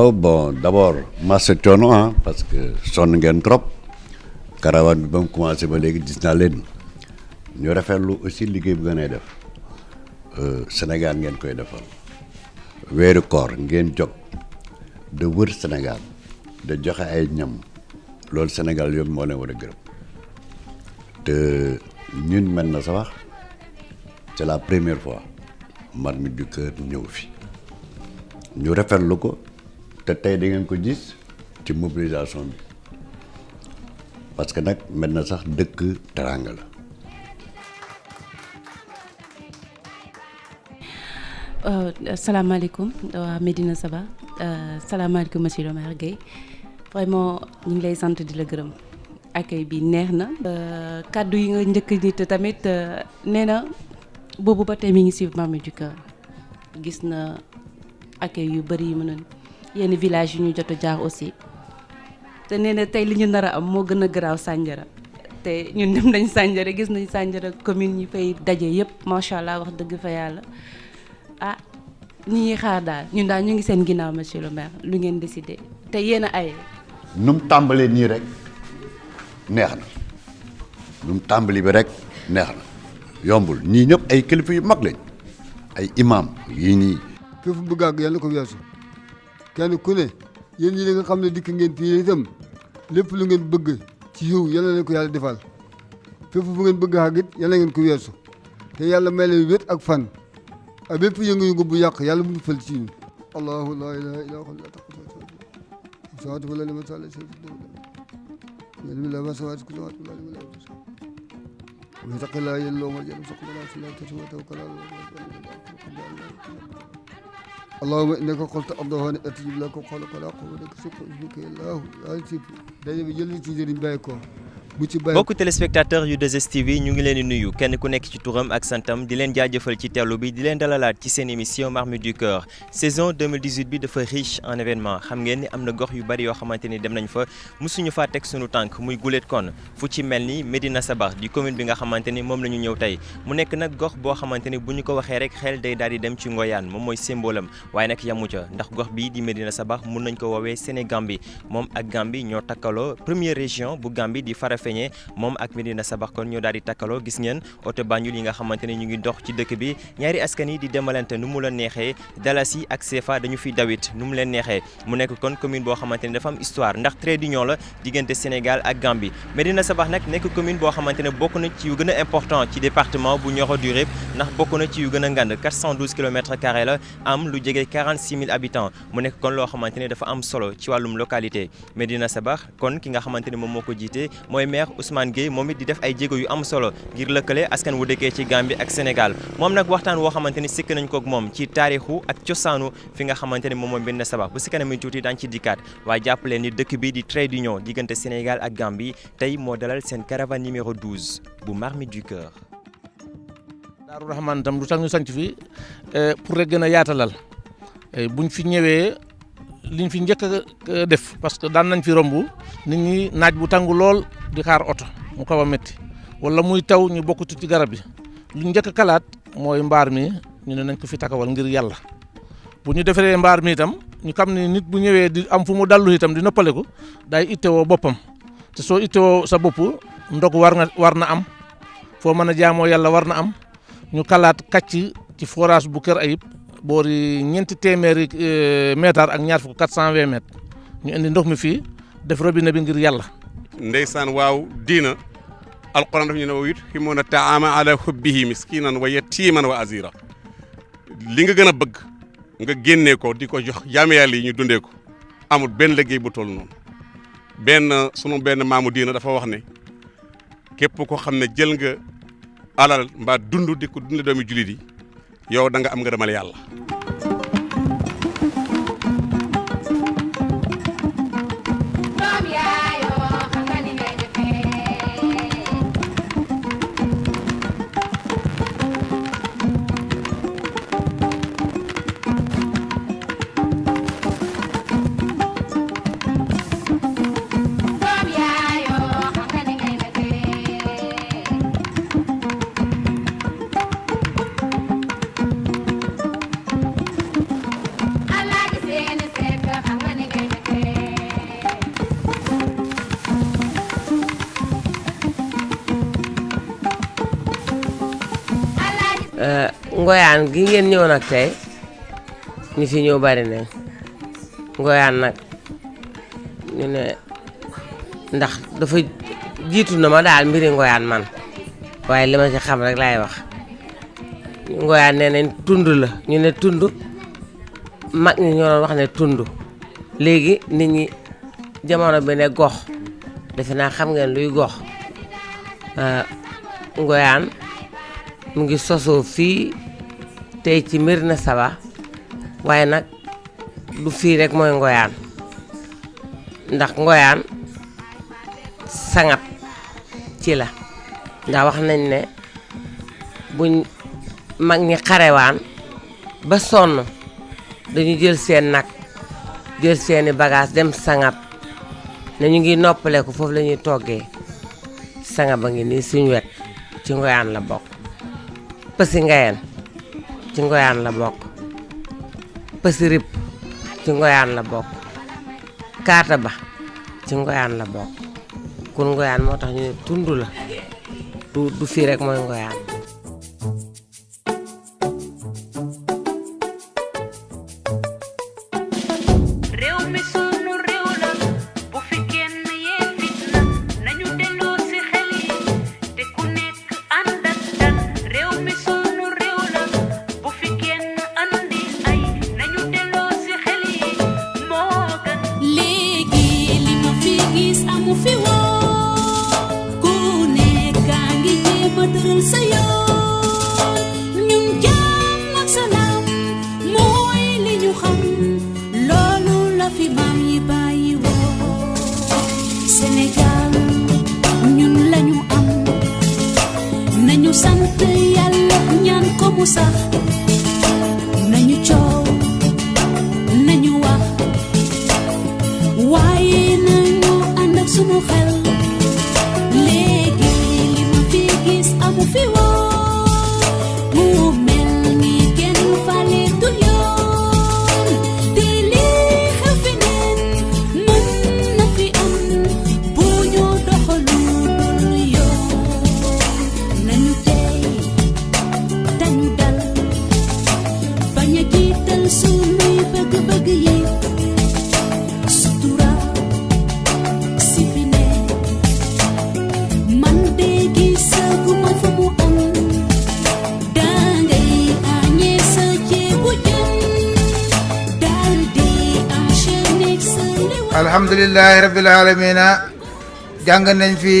waaw bon d'abord massa coono parce que sonn ngeen trop caravane bi ba mu commencé ba léegi gis naa leen ñu rafetlu aussi liggéey bu ngeen ay def Sénégal ngeen koy defal weeru koor ngeen jóg de wër Sénégal de joxe ay ñam loolu Sénégal yoon moo leen war a gërëm te ñun mel na sa wax c'est la première fois Marmite du Cœur ñëw fi ñu rafetlu ko te tey da ngeen ko gis ci mobilisation bi parce que nag mel na sax dëkk teranga la. salaamaaleykum waa Médina Saba salaamaaleykum monsieur le maire Guèye vraiment ñu ngi lay sant di la gërëm accueil bi neex na. kàddu yi nga njëkk nit tamit nee na boobu ba tey mi ngi suivre Marmite du Cœur gis na accueil yu bëri yi mën a yenn village yu ñu jot a jaar aussi te nee na tey li ñu nar a am moo gën a garaaw Sandiara te ñun dem nañ Sandiara gis nañ Sandiara commune yi fay daje yëpp macha allah wax dëgg fa yàlla. ah ñi ñuy xaar daal ñun daal ñu ngi seen ginnaaw monsieur le maire lu ngeen décidé te yéen a aye. nu mu tàmbalee nii rek neex na nu mu tàmbali bi rek neex na yombul ñii ñëpp ay kilifa yu mag lañ ay imam yii nii. fépp bëgg àgg yàlla ko weesu kenn ku ne yéen ñi nga xam ne dikk ngeen fii itam lépp lu ngeen bëgg ci yiw yàlla leen ko yàlla defal fépp fu ngeen bëgg àgg it yàlla ngeen ko weesu te yàlla may leen wét ak fan. a bépp yëngu-yëngu bu yàq yàlla bu mu fël ci ñun allahu la ilaha illa huwa la wala liman sala la masawat kullu wa la taqila yallo ma jëm saqala salatu wa tawakkal اللهم انك قلت الله اتجب لك وخلق لا قوه لك سكر بك الله ياسف dañu bi jël ci jëriñ bàyyi ko mbokku téléspectateur yu 2STV ñu ngi leen di nuyu kenn ku nekk ci turam ak santam di leen jaajëfal ci teewlu bi di leen dalalaat ci seen émission Marmite du Cœur saison 2018 bi dafa riche en événement xam ngeen ni am na gox yu bari yoo xamante ni dem nañ fa musuñu faa teg sunu tànk muy guléet kon fu ci mel ni Médina Sabakh di commune bi nga xamante ni moom la ñu ñëw tey mu nekk nag gox boo xamante ni bu ñu ko waxee rek xel day daal di dem ci Ngoyaan moom mooy symbole am waaye nag yamu ca ndax gox bii di Médina Sabakh mun nañ ko woowee Sénégambie moom ak Gambie ñoo takkaloo première région bu Gambie di Farafeñe moom ak Médina Sabakh kon ñoo daal di takkaloo gis ngeen oto Banjul yi nga xamante ne ñu ngi dox ci dëkk bi ñaari askan yi di demalante nu mu la neexee dalasi ak CFA dañu fiy dawit nu mu leen neexee mu nekk kon commune boo xamante ne dafa am histoire ndax trait d'union la diggante Sénégal ak Gambie Médina Sabakh nag nekk commune boo xamante ne bokk na ci yu gën a important ci département bu Nioro du Rip ndax bokk na ci yu gën a ngand 412 kilomètres carrés la am lu jege 46 000 habitants mu nekk kon loo xamante ne dafa am solo ci wàllum localité Médina Sabakh kon ki nga xamante ne moom moo ko jiite mooy maire Ousmane Gueye moom it di def ay jéego yu am solo ngir lëkkale askan wu dëkkee ci Gambie ak Sénégal moom nag waxtaan woo xamante ni sikk nañ ko ak moom ci taarixu ak cosaanu fi nga xamante ne moom mooy Médina Sabakh bu si kanam tuuti daañu ci dikkaat waaye jàpp leen ni dëkk bi di trait d'union diggante Sénégal ak Gambie tey moo dalal seen caravane numéro 12 bu Marmite du Cœur. Daaru Rahman tam lu tax ñu sanc fi pour rek gën a yaatalal buñ fi ñëwee liñ fi njëkk a def parce que daan nañ fi romb nit ñi naaj bu tàngu lool di xaar oto mu xaw a métti wala muy taw ñu bokkut ci garab yi lu njëkk a kalaat mooy mbaar mi ñu ne nañ ko fi takawal ngir yàlla bu ñu defaree mbaar mi itam ñu xam ne nit bu ñëwee di am fu mu dallu itam di noppaleku day ittewoo boppam te soo ittewoo sa bopp ndog war na am foo mën a jaamoo yàlla war na am ñu kalaat kàcc ci forage bu Kër Ayib boori ñeenti téeméeri mètre ak ñaar fukk 420 mètres ñu indi ndox mi fii def robinet bi ngir yàlla. ndeysaan waaw diina alquran daf ñu ne wit ximoon a taama ala hubbihi miskinan wa yatiman wa azira li nga gën a bëgg nga génnee ko di ko jox jaame yàlla yi ñu dundee ko amul benn liggéey bu toll noonu sunu benn maamu diina dafa wax ne képp ko xam ne jël nga alal mbaa dund di ko dund doomi julit yi yow da nga am nga demal yàlla. ngoyaan gi ngeen ñëw nag tey ñi fi ñëw bari nañ ngoyaan nag ñu ne ndax dafa jiitu na ma daal mbiri ngoyaan man waaye li ma ci xam rek laay wax ngoyaan nee nañ tund la ñu ne tund mag ñi ñoo doon wax ne tund léegi nit ñi jamono bi ne gox defe naa xam ngeen luy gox ngoyaan mu ngi sosoo fii tey ci Médina Saba waaye nag du fii rek mooy ngoyaan ndax ngoyaan sangat ci la ndax wax nañ ne buñ mag ñi xarewaan ba sonn dañu jël seen nag jël seeni bagage dem sangat ne ñu ngi noppale ko foofu la ñuy toggee sangat ba ngi nii suñu wet ci ngoyaan la bokk pësi ngayeen ci ngoyaan la bokk pësi rib ci ngoyaan la bokk kaata ba ci ngoyaan la bokk kon ngoyaan moo tax ñu ne tund la du fii rek mooy ngoyaan alhamdulillahi rabbil alamina jàng nañ fi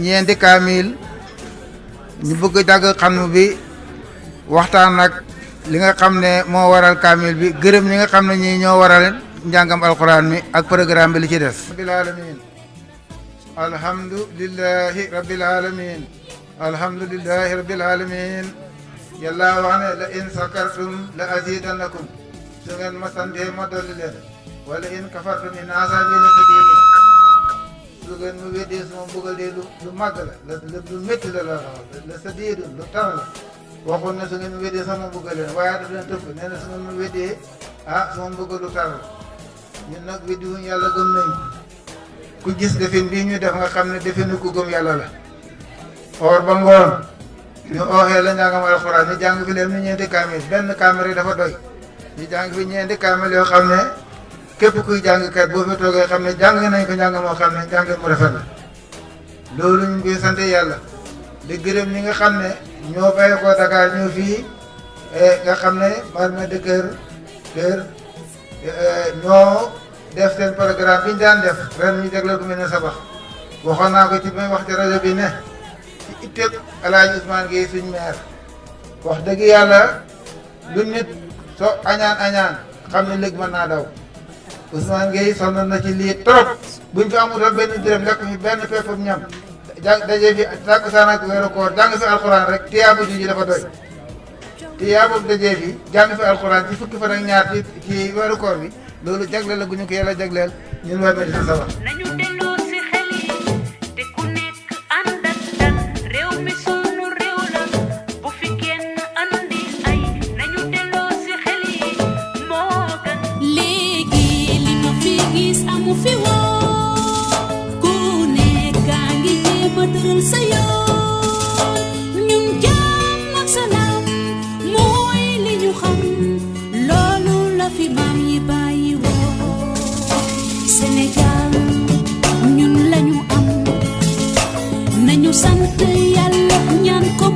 ñeenti kaamil ñu bëgg jàng xam bi waxtaan nag li nga xam ne moo waral kaamil bi gërëm ñi nga xam ne ñi ñoo waral njàngam alquran mi ak programme bi li ci des rabbil alamin alhamdulillahi rabbil alamin alhamdulillahi rabbil alamin yàlla wax ne la in sakartum la azidannakum su ngeen ma santee ma dolli leen wala in kafartum in azabi la shadid su ngeen mu weddee sama mbugal dee lu màgg la lu métti la shadid lu tar la waxoon ne su ngeen mu weddee sama mbugal leen waaye daf leen tëpp nee na su ngeen mu weddee sama mbugal lu tar la ñun nag weddi wuñ yàlla gëm nañ ku gis defin bii ñu def nga xam ne definu ku gëm yàlla la or ba ngoon ñu ooxee la njàngam alxuraan ñu jàng fi leen ñu ñeenti kaamil benn kaamil rek dafa doy ñu jàng fi ñeenti kaamil yoo xam ne képp kuy jàngkat boo fi toogee xam ne jàng nañ ko njàng moo xam ne njàng mu rafet la loolu ñu ngi koy sant yàlla di gërëm ñi nga xam ne ñoo bàyyi ko Dakar ñëw fii nga xam ne marme de kër ñoo def seen programme bi ñu daan def ren ñu jagleel ko Médina Sabakh waxoon naa ko ci may wax ci rajo bi ne ci itteel Alaaji Ousmane Gueye suñ maire wax dëgg yàlla lu nit so añaan xam ne léegi mën naa daw Ousmane Gueye sonn na ci lii trop buñ fi amul benn dërëm lekk fi benn peppam ñam daje fi takkusaan ak weeru koor jàng fi alxuraan rek tiyaabu ji dafa doy tiyaabu daje fi jàng fi alxuraan ci fukki fan ak ñaar ci weeru koor bi loolu jagleel la gu ñu ko yàlla jagleel ñun waa Médina Sabakh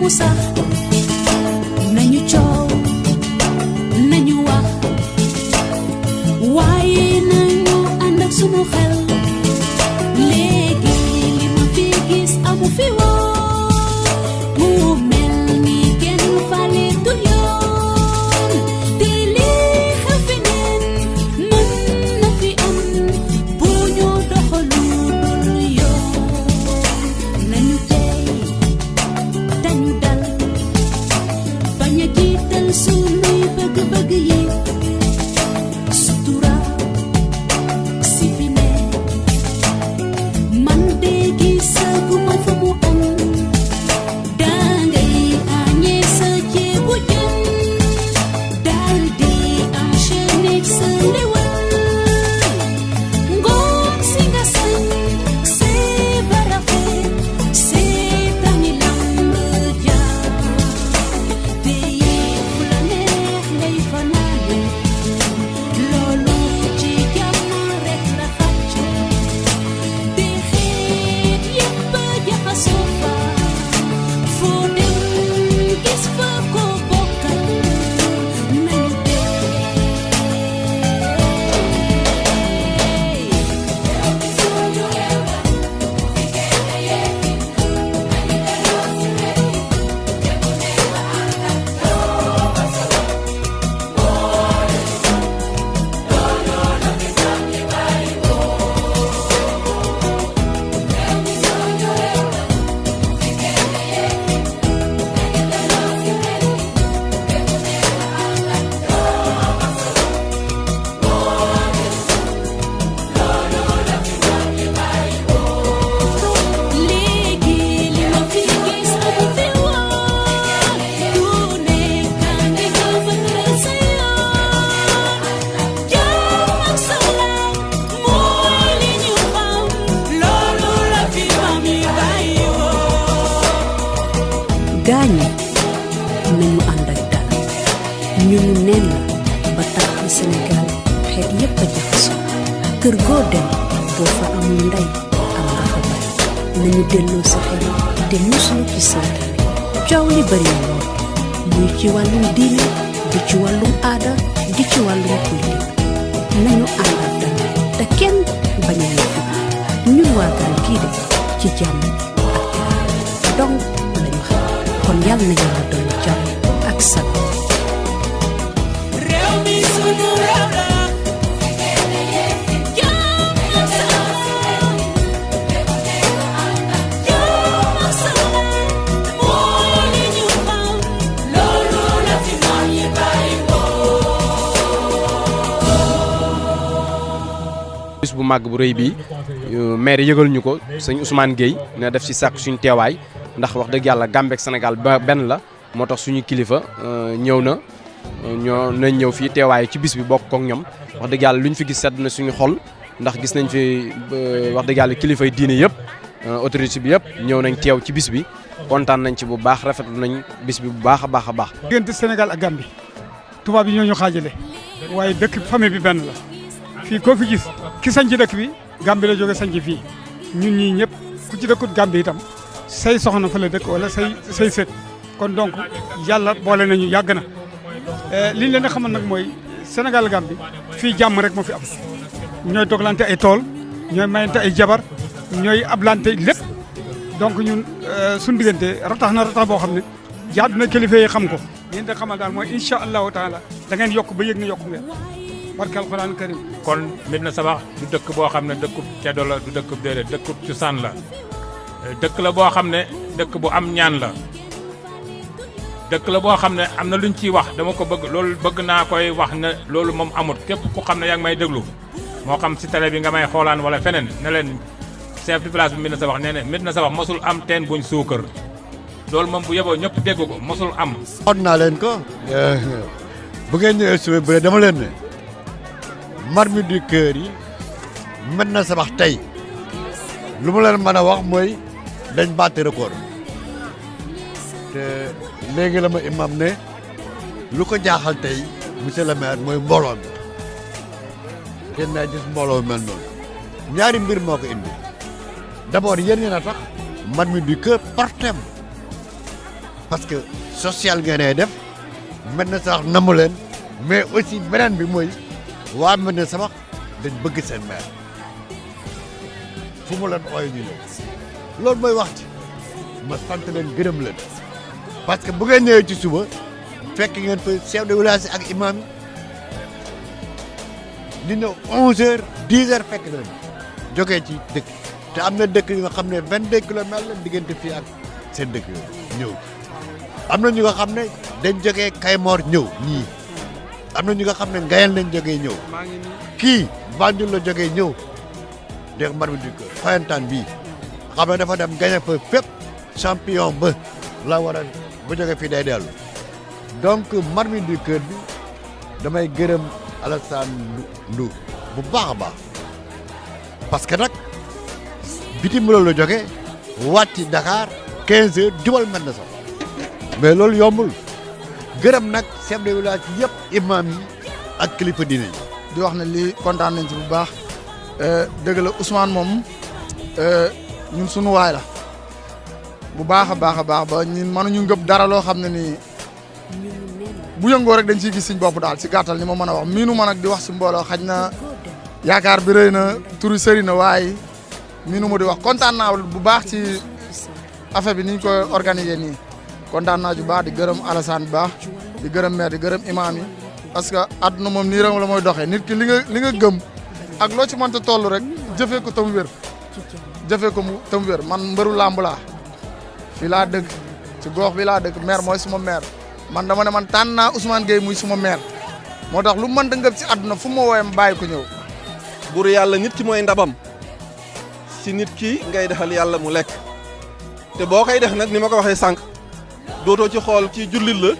mu sax nañu coow nañu wax waaye nañu ànd ak sunu xel léegi li ma fi gis amu fi woon mu mel ni kenn faleetul yoon te lii xew feneen mën na fi am bu ñu doxalu dul yoon nañu tey dañu dal bañ a jiital sunuy bëgg-bëgg yi sutura si fi ne man de gisaguma fa mu am dangay añee sa ceebu jën dal di enchaîner sa lewal ngoon si nga sañ see barafe see tani lamb jaar te fu la neex ngay fanaane loolu ci jàmm rek la xàcc te xeet yépp jaxasoo fa foo dem gis fa ko bokkal nañu léegi li ma fi gis amu fi woon du nekk nga ñëw ba tëral sa yoon jàmm ak salaam mooy li ñu xam loolu la fi maam yi bàyyi woon gaañi nañu ànd ak dal ñu nu neen la ba tax ci Sénégal xeet yépp a jaxasoo kër goo dem boo fa amul ndey am nga fa bay nañu delloo sa xel te muslu ci seytaane coow li bari na lool muy ci wàllum diine di ci wàllum aada di ci wàllum politique nañu ànd ak dal te kenn bañ a yëf ñun waa gaal gii de ci jàmm ak teraanga donc lañu xam kon yàlla na yàlla dolli jàmm ak salaam réew mi sunu réew la jàmm ak salaam jàmm ak salaam mooy li ñu xam loolu la fi maam yi bàyyi bis bu màgg bu rëy bii maire yëgal ñu ko sëñ Ousmane Gueye ne def ci sàkk suñu teewaay ndax wax dëgg yàlla Gambie ak Sénégal benn la moo tax suñu kilifa ñëw na nañ ñëw fii teewaay ci bis bi bokk kook ñoom wax dëgg yàlla lu ñu fi gis sedd na suñu xol ndax gis nañ fi wax dëgg yàlla kilifay diine yëpp autorité bi yëpp ñëw nañ teew ci bis bi kontaan nañ ci bu baax rafetlu nañ bis bi bu baax a baax a baax. diggante Sénégal ak Gambie tubaab yi ñoo ñu xaajale waaye dëkk famille bi benn la fii koo fi gis ki sañ ci dëkk bi Gambie la jóge sañ ci fii ñun ñii ñëpp ku ci dëkkut Gambie itam say soxna fa la dëkk wala say sët kon donc yàlla boole nañu yàgg na li ñu leen di xamal nag mooy Sénégal Gambie fii jàmm rek moo fi am ñooy doglante ay tool ñooy mayante ay jabar ñooy ablante lépp donc ñun suñu diggante ratax na ratax boo xam ne jaadu na kilifa yi xam ko yéen da xamal daal mooy incha allahu taala da ngeen yokk ba yëg ne yokk ngeen barke alxuraan karim kon Médina Sabakh du dëkk boo xam ne dëkkub ceddo la du dëkkub déedéet dëkkub cosaan la dëkk la boo xam ne dëkk bu am ñaan la dëkk la boo xam ne am na luñ ciy wax dama ko bëgg loolu bëgg naa koy wax ne loolu moom amut képp ku xam ne yaa ngi may déglu moo xam si télé bi nga may xoolaan wala feneen ne leen chef de village bi Médina Sabakh nee na Médina Sabakh mosul am teen buñ suukar loolu moom bu yeboo ñëpp dégg ko mosul am. xool naa leen ko bu ngeen ñëwee suba bu dama leen ne Marmite du Cœur yi Médina Sabakh tey lu ma leen mën a wax mooy dañ bàtte record te léegi la ma imam ne lu ko jaaxal tey monsieur le maire mooy mbooloo mi kenn naa gis mbooloo mel noonu ñaari mbir moo ko indi d'abord yéen ngeen a tax Marmite du Cœur portem parce que social ngeen def Médina Sabakh namu leen mais aussi beneen bi mooy waa Médina Sabakh dañ bëgg seen maire fu mu leen ooy ñu ñëw loolu mooy wax ci ma sant leen gërëm leen parce que bu ngeen ñëwee ci suba fekk ngeen fa chef de village ak imam yi dina 11h 10h fekk leen jógee ci dëkk te am na dëkk yu nga xam ne 22 kilomètres la diggante fii ak seen dëkk yooyu ñëw am na ñu nga xam ne dañ jógee Kaymoor ñëw ñii am na ñu nga xam ne Ngayeen lañ jógee ñëw kii Banjul la jógee ñëw dégg Marmite du Cœur xoyantaan bii xam ne dafa dem gagné fa fépp champion ba la war a bu jógee fii day dellu donc Marmite du Cœur bi damay gërëm Alassane Ndour bu baax a baax parce que nag bitim réew la jógee wàcc Dakar 15 heures jubal Médina Sabakh mais loolu yombul gërëm nag chef de village yëpp imam yi ak kilifa diine yi. di wax ne lii kontaan nañ ci bu baax dëgg la Ousmane moom ñun sunu waay la bu baax a baax ba ñun mënuñu ngëb dara loo xam ne nii bu yëngoo rek dañ ciy gis suñ bopp daal si gàttal ni ma mën a wax miinu ma nag di wax si mbooloo xaj na yaakaar bi rëy na turu sëri na waaye miinu ma di wax kontaan naa bu baax ci affaire bi ni ñu ko organisé nii kontaan naa bu baax di gërëm Alassane bu baax di gërëm maire di gërëm imam yi parce que àdduna moom nii rek la mooy doxee nit ki li nga gëm ak loo ci mënta toll rek jëfee ko tam wér jëfee ko mu tam wér man mbëru làmb laa fii laa dëkk ci gox bi laa dëkk maire mooy suma maire man dama ne man tànn naa Ousmane Gueye muy suma maire moo tax lu mën da ngëb ci àdduna fu ma woowee bàyyi ko ñëw. buur yàlla nit ki mooy ndabam si nit ki ngay defal yàlla mu lekk te boo koy def nag ni ma ko waxee sànq dootoo ci xool kii jullit la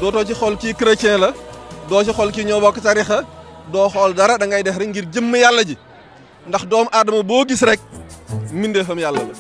dootoo ci xool kii chrétien la doo ci xool kii ñoo bokk tarixa doo xool dara da ngay def rek ngir jëmm yàlla ji ndax doomu aadama boo gis rek mbindeefam yàlla la.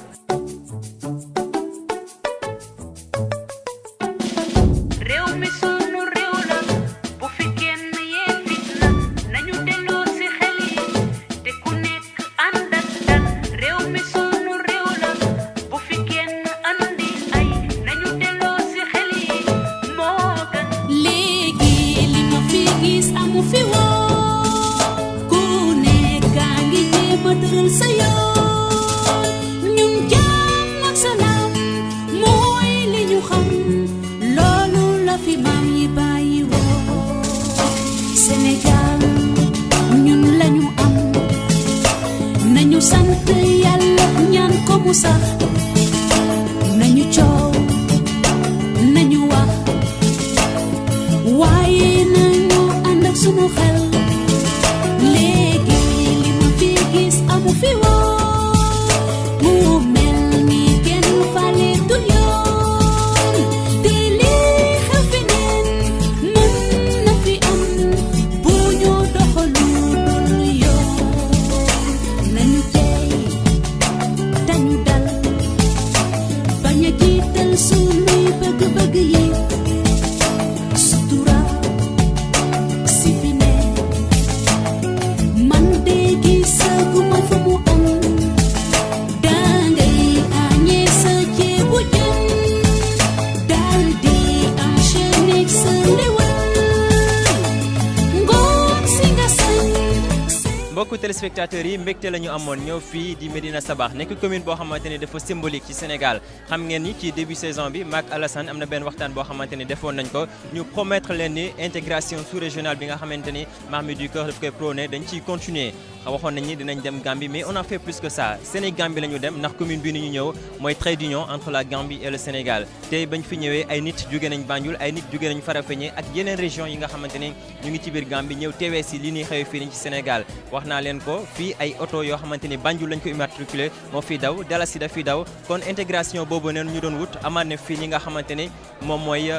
téléspectateurs yi mbégte la ñu amoon ñëw fii di Médina Sabakh nekk commune boo xamante ne dafa symbolique ci Sénégal xam ngeen ni ci début saison bi maak Alassane am na benn waxtaan boo xamante ne defoon nañ ko ñu promettre leen ni intégration sous-régionale bi nga xamante ni Marmite du Cœur daf koy prôné dañ ciy continuer waxoon nañ ni dinañ dem Gambie mais on a fait plus que ça Sénégambie la ñu dem ndax commune bi ni ñu ñëw mooy trait d'union entre la Gambie et le Sénégal tey bañ fi ñëwee ay nit jóge nañ Banjul ay nit jóge nañ Farafenni ak yeneen région yi nga xamante ni ñu ngi ci biir Gambie ñëw teewee si li ñuy xew fii nii ci Sénégal wax naa leen ko fii ay oto yoo xamante ni Banjul lañ ko immatriculé moo fi daw Dalasi da fi daw kon intégration boobu neen ñu doon wut amaat na fii ñi nga xamante ni moom mooy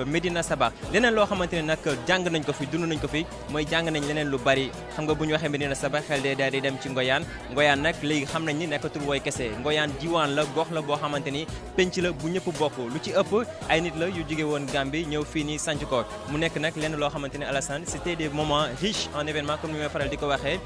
Médina Sabakh leneen loo xamante ne nag jàng nañ ko fi dund nañ ko fi mooy jàng nañ leneen lu bari xam nga bu ñu waxee Médina Sabakh xel dee daal di dem ci Ngoyaan Ngoyaan nag léegi xam nañ ni nekkatul wooy kese Ngoyaan diwaan la gox la boo xamante ni penc la bu ñëpp bokk lu ci ëpp ay nit la yu jóge woon Gambie ñëw fii nii sanc ko mu nekk nag lenn loo xamante ni Alassane c'était des moments riches en événements comme ni may faral di ko waxee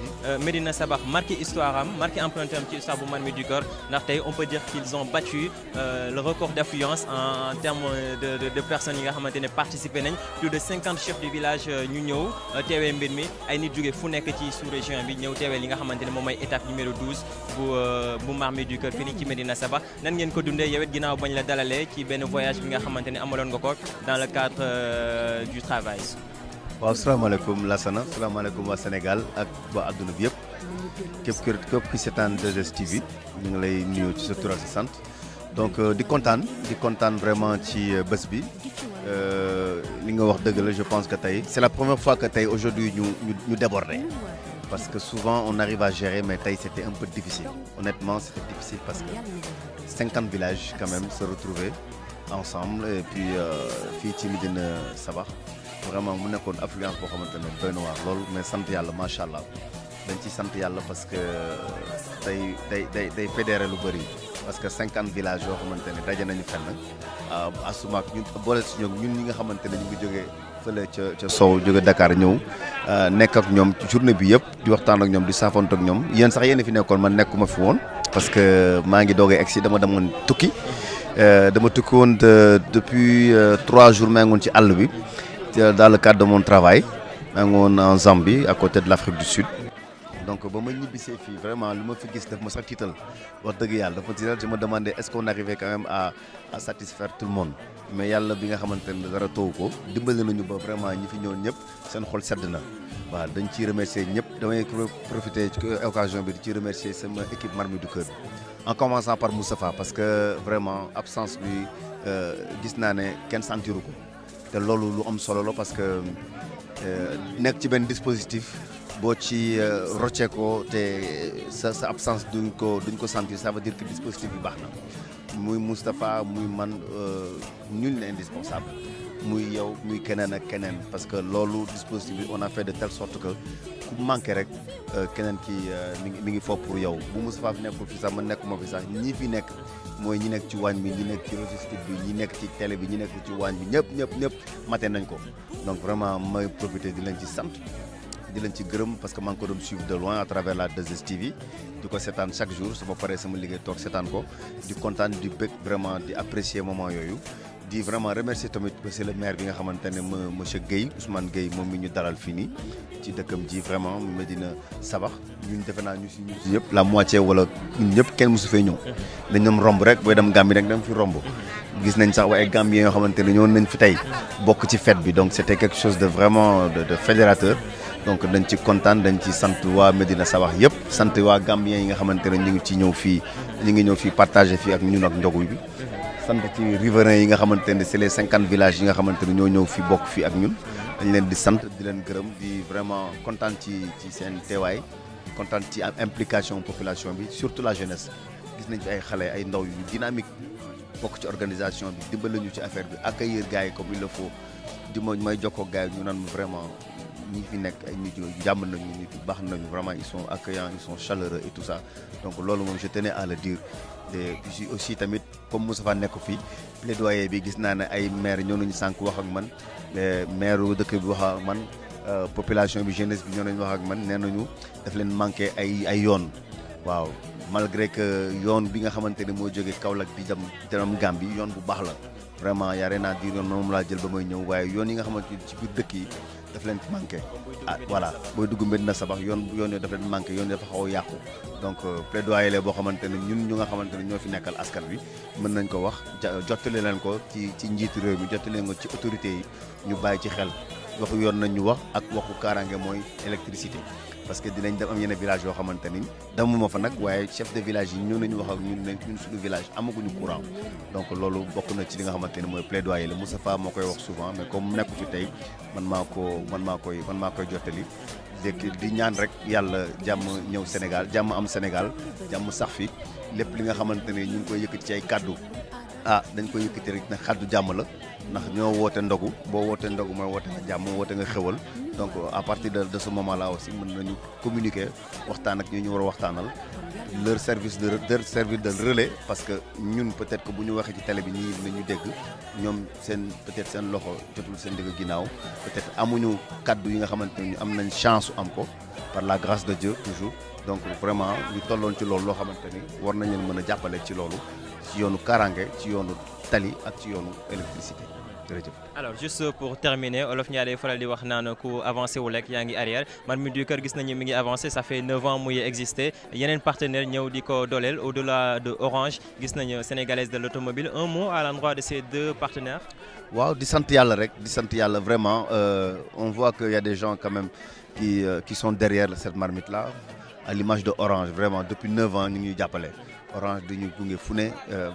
Médina Sabakh marqué histoire am marqué empreinte am ci histoire bu Marmite du Cœur ndax tey on peut dire qu'ils ont battu le record d'affluence en termes de personnes yi nga xamante ne participé nañ plus de 50 chefs de village ñu ñëw teewee mbir mi ay nit jóge fu nekk ci sous-région bi ñëw teewee li nga xamante ne moom mooy étape numéro 12 bu Marmite du Cœur fii nii ci Médina Sabakh nan ngeen ko dundee yow it ginnaaw bañ la dalalee ci benn voyage bi nga xamante ne amaloon nga ko dans le cadre du travail. waaw salaamaaleykum Lassana salaamaaleykum waa Sénégal ak waa adduna bi yëpp képp ki seetaan 2STV ñu ngi lay nuyu ci sa tur ak sa sant donc di kontaan vraiment ci bés bi li nga wax dëgg la je pense que tey c'est la première fois que tey aujourd'hui ñu débordé parce que souvent on arrive à gérer mais tey c'était un peu difficile honnêtement c'était difficile parce que 50 villages quand même se retrouver ensemble et puis fii ci Médina Sabakh vraiment mu nekkoon affluence boo xamante ne doy na waar loolu mais sant yàlla macha allah dañ ci sant yàlla parce que day fédéré lu bëri parce que 50 villages yoo xamante ne daje nañu fenn asumaak ñun boole si ñoom ñun ñi nga xamante ne ñu ngi jógee fële ca Sow jóge Dakar ñëw nekk ak ñoom journée bi yëpp di waxtaan ak ñoom di saafante ak ñoom yéen sax yéen fi nekkoon man nekkuma fi woon parce que maa ngi doogee egsi dama demoon tukki woon depuis 3 jours maa ngi woon ci àll bi dans le cadre de mon travail maa ngi woon en Zambie à côté de l'Afrique du Sud donc ba ma ñibbisee fii vraiment lu ma fi gis daf ma sax tiital wax dëgg yàlla dafa tiital je me demandais est-ce qu'on arrivait quand même à satisfaire tout le monde mais yàlla bi nga xamante ne dara taw ko dimbali nañu ba vraiment ñi fi ñëwoon ñëpp seen xol sedd na waaw dañ ciy remercier ñëpp damay profiter ci occasion bi di ci remercier sama équipe Marmite du Cœur en commençant par Moustapha parce que vraiment absence bi gis naa ne kenn sentiru ko te loolu lu am solo la parce que nekk ci benn dispositif boo ci roccee ko te sa absence duñ ko sentir ça veut dire que dispositif bi baax na muy Moustapha muy man nul n'est indispensable muy yow muy keneen ak keneen parce que loolu dispositif bi on a fait de telle sorte que ku manqué rek keneen ki mi ngi foofu pour yow bu Moustapha fi nekkul fi sax man nekkuma fi sax ñi fi nekk mooy ñi nekk ci waañ bi ñi nekk ci logistique bi ñi nekk ci télé bi ñi nekk ci waañ bi ñëpp mate nañ ko donc vraiment may profiter di leen ci sant di leen ci gërëm parce que maa ngi ko doon suivre de loin à travers la 2STV di ko seetaan chaque jour su ma paree sama liggéey toog seetaan ko di kontaan di bëgg vraiment di apprécier moment yooyu di vraiment remercier tamit monsieur le maire bi nga xamante ne monsieur Guèye Ousmane Guèye moom mi ñu dalal fii nii ci dëkkam ji vraiment Médina Sabakh ñun defe naa ñu si yëpp la moitié wala ñun ñëpp kenn mosu fee ñëw dañ doon romb rek booy dem Gambie rek dem fi romb gis nañ sax waaye Gambien yoo xamante ne ñëwoon nañ fi tey bokk ci fête bi donc c'était quelque chose de vraiment de fédérateur donc dañ ci kontaan dañ ci sant waa Médina Sabakh yëpp sant waa Gambien yi nga xamante ne ñu ngi ci ñëw fii ñu ngi ñëw fii partager fii ak ñun ak ndogu bi sant ci riverains yi nga xamante ne c'est les 50 villages yi nga xamante ne ñoo ñëw fii bokk fii ak ñun dañ leen di sant di leen gërëm di vraiment kontaan ci seen teewaay kontaan ci implication population bi surtout la jeunesse gis nañ fi ay xale ay ndaw yu dynamique bokk ci organisation bi dimbali ñu ci affaire bi accueillir gars yi comme il le faut di may jokkoo gars yi ñu naan vraiment ñi fi nekk ay nit yu jàmm nañu nit yu baax nañu vraiment ils sont accueillants ils sont chaleureux et tout ça donc loolu moom je tenais à le dire te aussi tamit comme Moustapha nekk fii plaidoyer bi gis naa ne ay maire ñoo nañu sànq wax ak man maire dëkk bi wax ak man population bi jeunesse bi ñoo nañu wax ak man nee nañu daf leen manqué ay yoon waaw malgré que yoon bi nga xamante ne moo jógee Kaolack di dem Gambie yoon bu baax la vraiment yaa rien à dire yoon moom laa jël ba may ñëw waaye yoon yi nga xamante ci biir dëkk yi daf leen manqué voilà booy dugg Médina Sabakh yoon yooyu daf leen manqué yoon dafa xaw a yàqu donc plaidoyer la boo xamante ne ñun ñu nga xamante ne ñoo fi nekkal askan bi mën nañ ko wax jottali leen ko ci njiitu réew mi jottali leen ko ci autorités yi ñu bàyyi ci xel waxu yoon nañ ñu wax ak waxu kaaraange mooy électricité parce que dinañ dem am yenn village yoo xamante ni demuma fa nag waaye chef de village yi ñëw nañu wax ak ñun suñu village amaguñu courant donc loolu bokk na ci li nga xamante ne mooy plaidoyer la Moustapha moo koy wax souvent mais comme nekku fi tey man maa koy jottali di ñaan rek yàlla jàmm ñëw Sénégal jàmm am Sénégal jàmm sax fi lépp li nga xamante ne ñu ngi koy yëkkati ci ay kaddu dañ koy yëkkati rek nag kaddu jàmm la ndax ñoo woote ndogu boo wootee ndogu mooy woote nga jàmm woote nga xewal donc à partir de ce moment là aussi mën nañu communiquer waxtaan ak ñu war a waxtaanal leur service de relais parce que ñun peut-être que bu ñu waxee ci télé bi ñii nañu dégg ñoom seen peut-être seen loxo jotul seen digg ginnaaw peut-être amuñu kaddu yi nga xamante ne ñu am nañ chance am ko par la grâce de Dieu toujours donc vraiment ñu tolloon ci loolu loo xamante ni war nañ leen mën a jàppale ci loolu ci yoonu kaaraange ci yoonu tali ak ci yoonu électricité jërëjëf. alors juste pour terminer olof ñaar day faral di wax naan ku avancé wu lekk yaa ngi arrière Marmite du Cœur gis nañu mi ngi avancé ça fait 9 ans muy existé yeneen partenaire ñëw di ko dooleel au-delà de Orange gis nañu Sénégalaise de l'automobile un mot à l'endroit de ces deux partenaires. waaw di sant yàlla rek di sant yàlla vraiment on voit que y a des gens quand même qui sont derrière cette marmite là à l'image de Orange vraiment depuis 9 ans ñu ngi jàppale Orange dañu gunge fu ne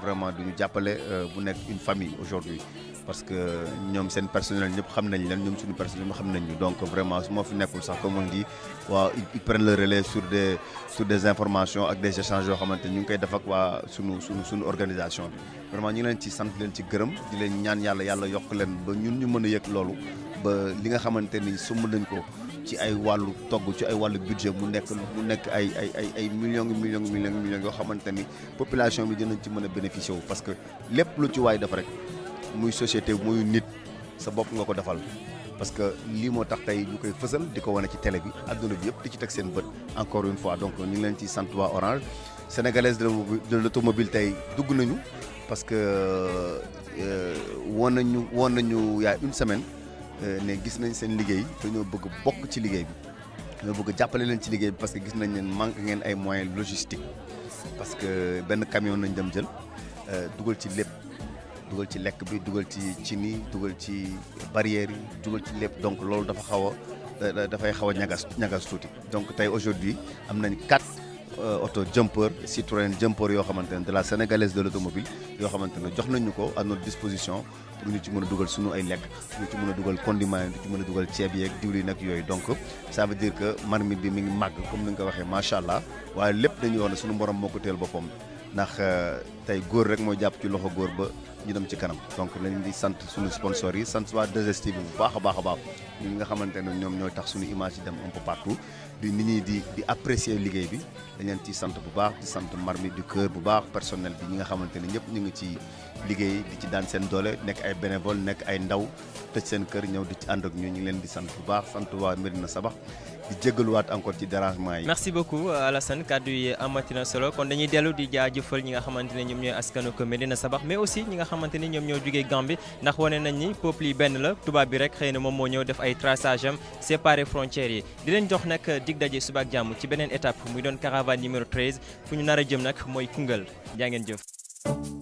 vraiment duñu jàppale bu nekk une famille aujourd'hui parce que ñoom seen personnel ñëpp xam nañ leen ñoom suñu personnel xam nañ ñu donc vraiment su ma fi nekkul sax comme on dit waaw ils prennent le relais sur des informations ak des échanges yoo xamante ñu ngi koy def ak waa suñu organisation bi vraiment ñu ngi leen ci sant leen ci gërëm di leen ñaan yàlla yokk leen ba ñun ñu mën a yëg loolu ba li nga xamante ni sumb nañ ko ci ay wàllu togg ci ay wàllu budget mu nekk ay millions yoo xamante ni population bi dinañ ci mën a bénéficier wu parce que lépp lu ci waay def rek muy société muy nit sa bopp nga ko defal parce que lii moo tax tey ñu koy fësal di ko wane ci télé bi adduna bi yëpp di ci teg seen bët encore une fois donc ñu ngi leen ci sant waa Orange Sénégalaise de l'automobile tey dugg nañu parce que woon nañu y a une semaine ne gis nañ seen liggéey te ñoo bëgg bokk ci liggéey bi ñoo bëgg jàppale leen ci liggéey bi parce que gis nañ leen manque ngeen ay moyens logistiques parce que benn camion nañ dem jël dugal ci lépp dugal ci lekk bi dugal ci cini dugal ci barrières yi dugal ci lépp donc loolu dafay xaw a ñagas tuuti donc tey aujourd'hui am nañ 4 auto jumper Citroën jumper yoo xamante ne de la Sénégalaise de l'automobile yoo xamante ne jox nañu ko à notre disposition pour ñu ci mën a dugal sunu ay lekk ñu ci mën a dugal condiment yi ñu ci mën a dugal ceeb yeeg diwlin ak yooyu donc ça veut dire que marmite bi mi ngi màgg comme ni nga ko waxee macha allah waaye lépp dañuy wax ne sunu borom moo ko teel boppam ndax tey góor rek mooy jàpp ci loxo góor ba ñu dem ci kanam donc lañ di sant suñu sponsors yi sant waa 2STV bu baax a baax ñi nga xamante ne ñoom ñooy tax suñu image yi dem un peu partout di nit ñi di apprécier liggéey bi dañ leen ciy sant bu baax di sant Marmite du Cœur bu baax personnel bi ñi nga xamante ne ñëpp ñu ngi ci liggéey di ci daan seen doole nekk ay bénévole nekk ay ndaw tëj seen kër ñëw di ci ànd ak ñu ngi leen di sant bu baax sant waa Médina Sabax di jégaluwaat encore ci dérangement yi. merci beaucoup Alassane kàddu yi amati na solo kon dañuy dellu di jaajëfal ñi nga xamante ne ñoom ñooy askanu ko Médina Sabax mais aussi ñi nga xamante ni ñoom ñoo jugee Gambie ndax wane nañ ni peuple yi benn la tubaab bi rek xëy na moom moo ñëw def ay traçage am séparer frontières yi di leen jox nag dig daje suba ak jàmm ci beneen étape muy doon caravane numéro 13 fu ñu nar a jëm nag mooy Koungheul jaa ngeen jëf.